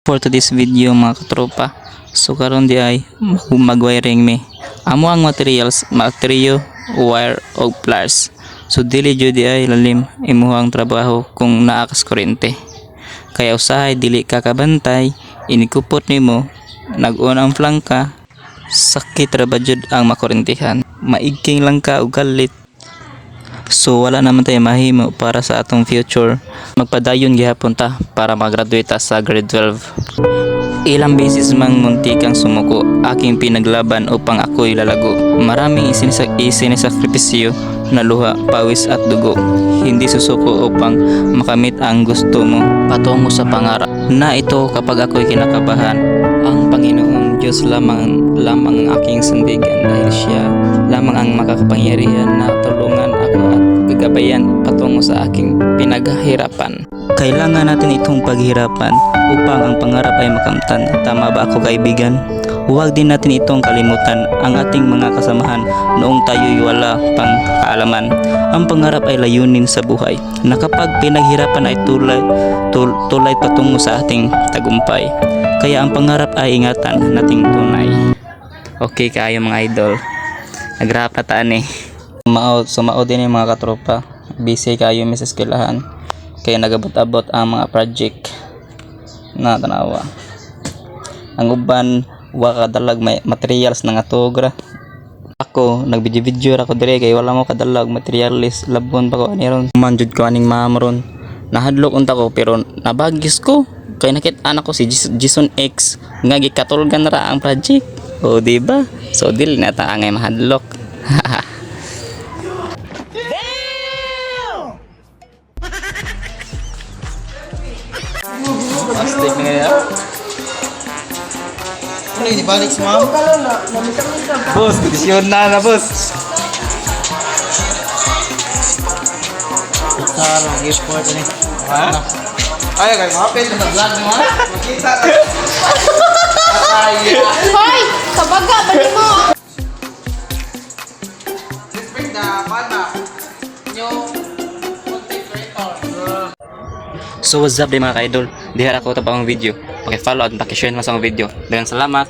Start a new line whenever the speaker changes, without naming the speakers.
For today's video mga katropa, so karon di ay mag-wiring me. Amo ang materials, material, wire o pliers. So dili jud di ay lalim imuhang trabaho kung naa kas kuryente. Kaya usahay dili ka kabantay, inikupot nimo, nag-on ang flangka, sakit ra ba jud ang makuryentihan. Maigking lang ka og galit. So wala naman tayo mahimo para sa atong future. Magpadayon gihapon ta para mag-graduate sa grade 12. Ilang beses mang muntikang sumuko, aking pinaglaban upang ako'y lalago. Maraming isinisakripisyo na luha, pawis at dugo. Hindi susuko upang makamit ang gusto mo patungo sa pangarap na ito. Kapag ako'y kinakabahan, ang Panginoong Diyos lamang ang aking sandigan, dahil siya lamang ang makakapangyarihan na tulungan ako at gagabayan patungo sa aking pinaghirapan. Kailangan natin itong paghirapan upang ang pangarap ay makamtan. Tama ba ako, kaibigan? Huwag din natin itong kalimutan ang ating mga kasamahan noong tayo'y wala pang kaalaman. Ang pangarap ay layunin sa buhay na kapag pinaghirapan ay tulay patungo sa ating tagumpay. Kaya ang pangarap ay ingatan nating tunay. Okay kayo mga idol, nagrap na taan eh. Sumaod din yung mga katropa. Busy kayo sa eskwelahan, kaya nagabot-abot ang mga project na tanawa. Ang uban wa kadalag may materials na nga tugra. Ako nagbidyo ako dire kay wala mo kadalag materials, labon pa ko aniron. Manjud ko aning mamron. Nahadlok unta ko pero nabagis ko kay nakit-ana ko si Jason X nga gikatulgan ra ang project. O di ba? So dili na ta angay mahadlok. Astig na nga.
Ano yun, ibalik si ma'am?
Boss, kondisyon na boss.
Sarang effort ni.
Ha?
Ay, kay mapil na vlog mo ha? Makita na.
Hoy! Kabaga, balik mo!
Respect na, pana. Yung content creator.
So what's up di mga ka-idol? Dihara ako tapang video. Paki-follow at paki-share mo sa video. Daghang salamat.